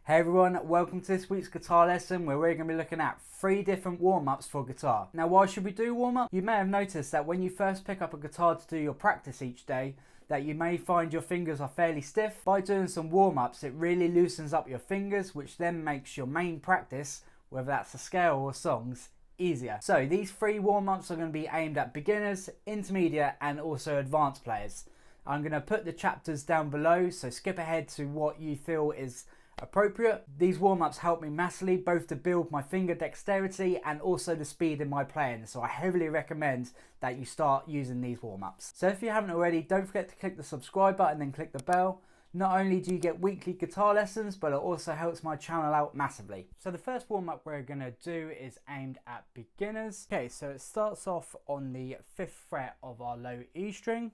Hey everyone, welcome to this week's guitar lesson where we're going to be looking at 3 different warm-ups for guitar. Now why should we do warm-up? You may have noticed that when you first pick up a guitar to do your practice each day, that you may find your fingers are fairly stiff. By doing some warm-ups, it really loosens up your fingers, which then makes your main practice, whether that's a scale or songs, easier. So these 3 warm-ups are going to be aimed at beginners, intermediate and also advanced players. I'm going to put the chapters down below, so skip ahead to what you feel is appropriate. These warm-ups help me massively both to build my finger dexterity and also the speed in my playing, so I heavily recommend that you start using these warm-ups. So if you haven't already, don't forget to click the subscribe button and click the bell. Not only do you get weekly guitar lessons, but it also helps my channel out massively. So the first warm-up we're going to do is aimed at beginners. Okay, so it starts off on the 5th fret of our low E string,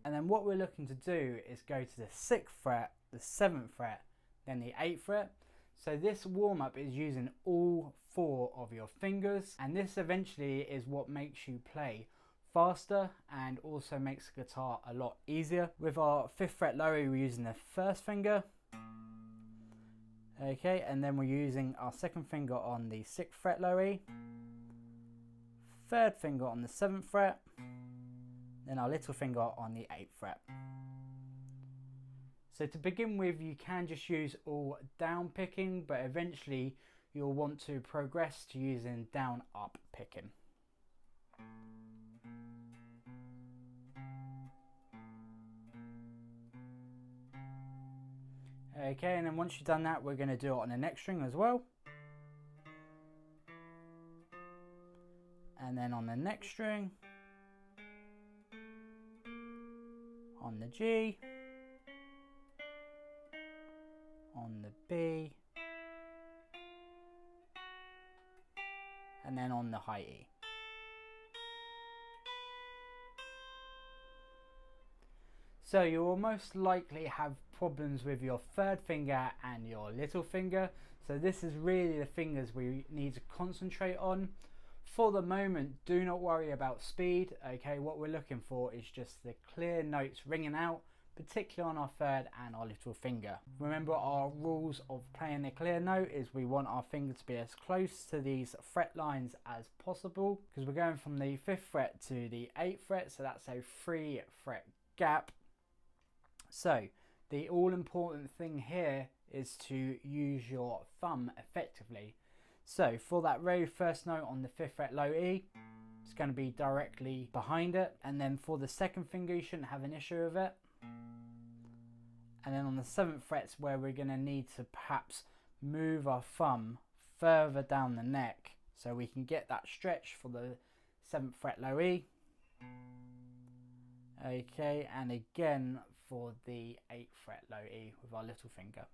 and then what we're looking to do is go to the 6th fret, the 7th fret, then the 8th fret. So this warm-up is using all 4 of your fingers, and this eventually is what makes you play faster and also makes the guitar a lot easier. With our 5th fret low E, we're using the 1st finger. Okay, and then we're using our 2nd finger on the 6th fret low E, 3rd finger on the 7th fret, then our little finger on the 8th fret. So to begin with, you can just use all down picking, but eventually you'll want to progress to using down up picking. Okay, and then once you've done that, we're going to do it on the next string as well. And then on the next string, on the G, on the B, and then on the high E. So you will most likely have problems with your 3rd finger and your little finger. So this is really the fingers we need to concentrate on. For the moment, do not worry about speed. Okay, what we're looking for is just the clear notes ringing out, particularly on our 3rd and our little finger. Remember, our rules of playing a clear note is we want our finger to be as close to these fret lines as possible, because we're going from the 5th fret to the 8th fret, so that's a 3 fret gap. So the all important thing here is to use your thumb effectively. So for that very first note on the 5th fret low E, it's going to be directly behind it, and then for the 2nd finger you shouldn't have an issue with it. And then on the 7th fret's where we're going to need to perhaps move our thumb further down the neck so we can get that stretch for the 7th fret low E. Okay, and again for the 8th fret low E with our little finger.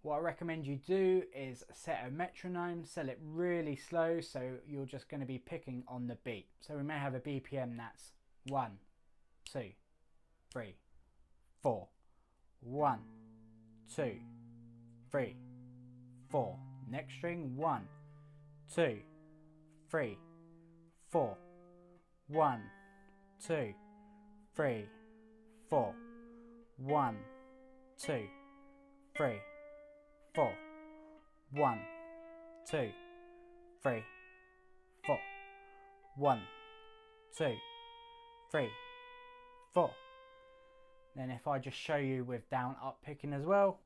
What I recommend you do is set a metronome, set it really slow so you're just going to be picking on the beat. So we may have a BPM that's 1, 2, 3, 4. 1, 2, 3, 4. Next string, 1, 2, 3, 4. 1, 2, 3, 4. 1, 2, 3, 4. 1, 2, 3, 4. 1, 2, 3, 4. Then if I just show you with down up picking as well.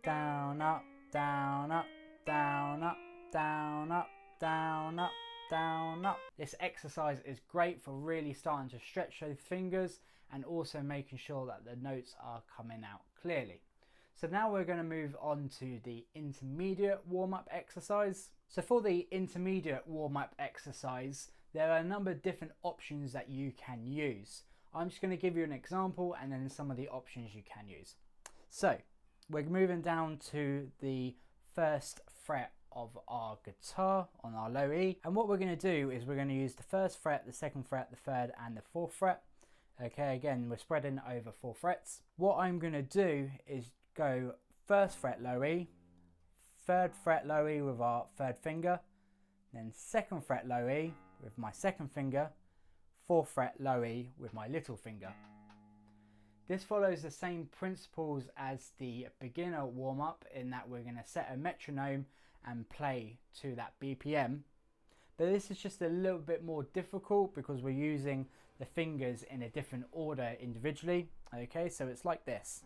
Down up, down up, down up, down up, down up, down up. This exercise is great for really starting to stretch those fingers and also making sure that the notes are coming out clearly. So now we're going to move on to the intermediate warm-up exercise. So for the intermediate warm-up exercise, there are a number of different options that you can use. I'm just going to give you an example and then some of the options you can use. So we're moving down to the 1st fret of our guitar on our low E, and what we're going to do is we're going to use the 1st fret, the 2nd fret, the 3rd and the 4th fret. Okay, again we're spreading over 4 frets. What I'm going to do is go 1st fret low E, 3rd fret low E with our 3rd finger, then 2nd fret low E with my 2nd finger, 4th fret low E with my little finger. This follows the same principles as the beginner warm-up in that we're going to set a metronome and play to that BPM. But this is just a little bit more difficult because we're using the fingers in a different order individually. Okay, so it's like this.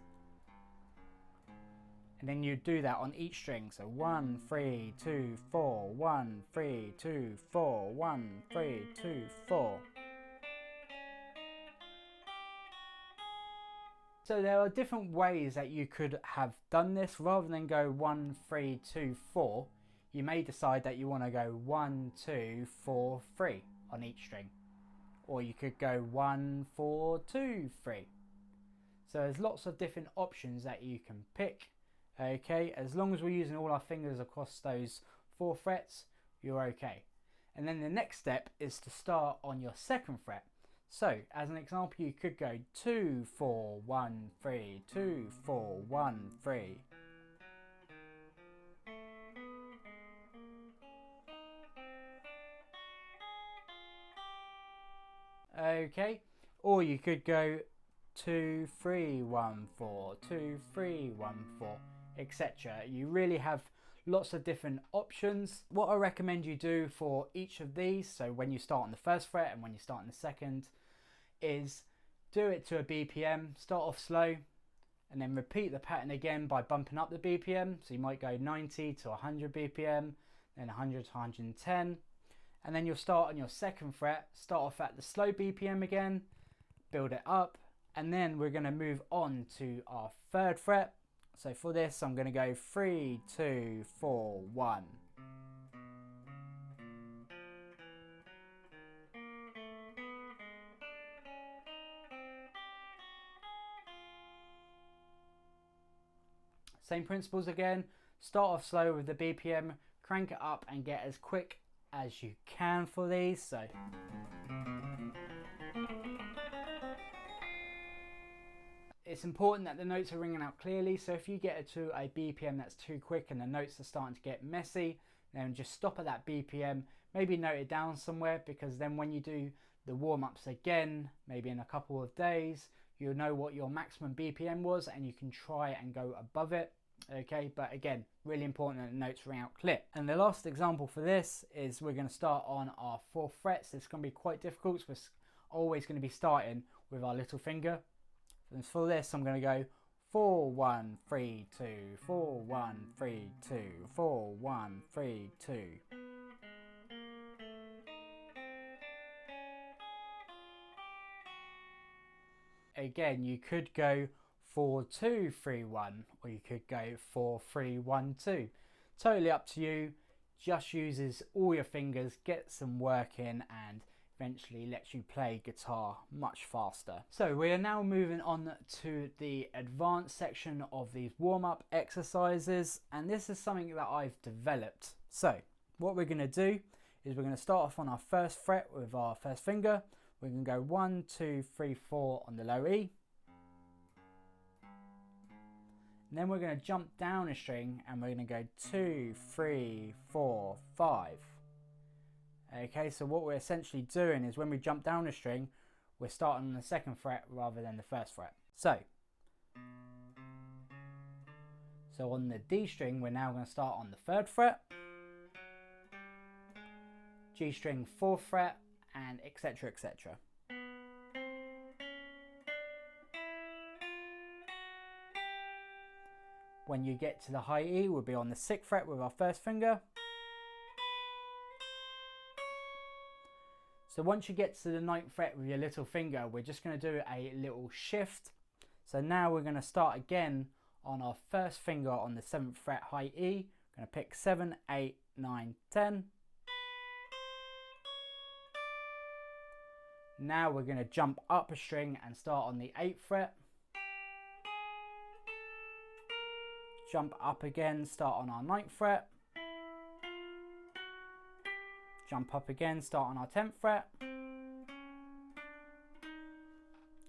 And then you do that on each string. So 1, 3, 2, 4, 1, 3, 2, 4, 1, 3, 2, 4. So there are different ways that you could have done this. Rather than go 1, 3, 2, 4, you may decide that you want to go 1, 2, 4, 3 on each string. Or you could go 1, 4, 2, 3. So there's lots of different options that you can pick. Okay, as long as we're using all our fingers across those 4 frets, you're okay. And then the next step is to start on your 2nd fret. So, as an example, you could go 2, 4, 1, 3, 2, 4, 1, 3. Okay, or you could go 2, 3, 1, 4, 2, 3, 1, 4, etc. You really have lots of different options. What I recommend you do for each of these, so when you start on the 1st fret and when you start on the 2nd, is do it to a BPM, start off slow, and then repeat the pattern again by bumping up the BPM. So you might go 90 to 100 BPM, then 100 to 110, and then you'll start on your 2nd fret, start off at the slow BPM again, build it up, and then we're going to move on to our 3rd fret. So for this, I'm going to go 3, 2, 4, 1. Same principles again, start off slow with the BPM, crank it up and get as quick as you can for these. So it's important that the notes are ringing out clearly, so if you get it to a BPM that's too quick and the notes are starting to get messy, then just stop at that BPM, maybe note it down somewhere, because then when you do the warm-ups again, maybe in a couple of days, you'll know what your maximum BPM was and you can try and go above it. Okay, but again, really important that the notes ring out clear. And the last example for this is we're going to start on our 4th frets. It's going to be quite difficult, so we're always going to be starting with our little finger. And for this, I'm going to go 4, 1, 3, 2, 4, 1, 3, 2, 4, 1, 3, 2. Again, you could go 4, 2, 3, 1, or you could go 4, 3, 1, 2. Totally up to you. Just uses all your fingers, gets some work in, and eventually lets you play guitar much faster. So we are now moving on to the advanced section of these warm-up exercises, and this is something that I've developed. So what we're going to do is we're going to start off on our 1st fret with our 1st finger. We're going to go 1, 2, 3, 4 on the low E. And then we're going to jump down a string and we're going to go 2, 3, 4, 5. Okay, so what we're essentially doing is when we jump down a string, we're starting on the 2nd fret rather than the 1st fret. So on the D string, we're now going to start on the 3rd fret, G string 4th fret, and etc, etc. When you get to the high E, we'll be on the 6th fret with our 1st finger. So once you get to the 9th fret with your little finger, we're just going to do a little shift. So now we're going to start again on our 1st finger on the 7th fret high E. Going to pick 7, 8, 9, 10. Now we're going to jump up a string and start on the 8th fret. Jump up again, start on our 9th fret. Jump up again, start on our 10th fret.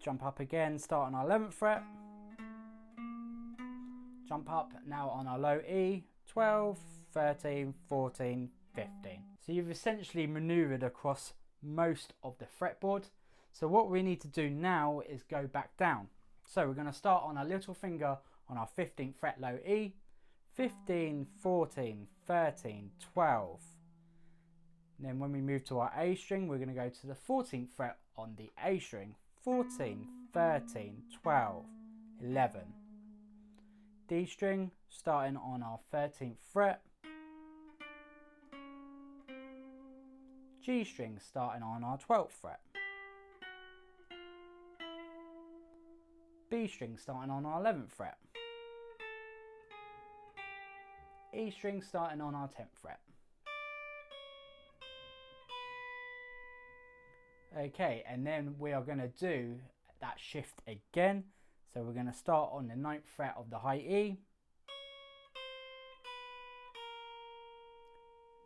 Jump up again, start on our 11th fret. Jump up now on our low E, 12, 13, 14, 15. So you've essentially maneuvered across most of the fretboard. So what we need to do now is go back down. So we're going to start on our little finger on our 15th fret low E, 15, 14, 13, 12. And then when we move to our A string, we're going to go to the 14th fret on the A string, 14, 13, 12, 11. D string starting on our 13th fret, G string starting on our 12th fret, B string starting on our 11th fret, E string starting on our 10th fret. Okay, and then we are going to do that shift again. So we're going to start on the 9th fret of the high E.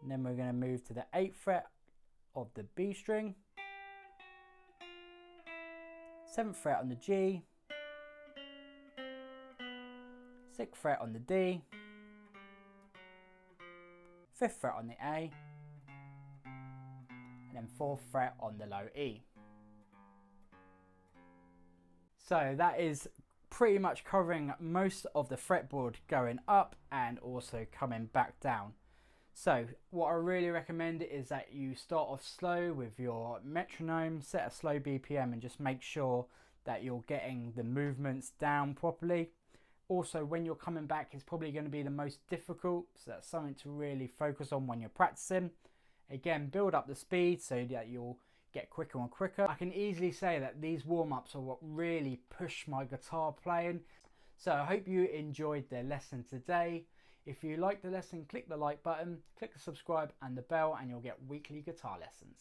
And then we're going to move to the 8th fret of the B string. 7th fret on the G. 6th fret on the D. 5th fret on the A. And then 4th fret on the low E. So that is pretty much covering most of the fretboard going up and also coming back down. So what I really recommend is that you start off slow with your metronome, set a slow BPM and just make sure that you're getting the movements down properly. Also, when you're coming back, it's probably going to be the most difficult, so that's something to really focus on when you're practicing. Again, build up the speed so that you'll get quicker and quicker. I can easily say that these warm-ups are what really push my guitar playing. So I hope you enjoyed the lesson today. If you liked the lesson, click the like button, click the subscribe and the bell, and you'll get weekly guitar lessons.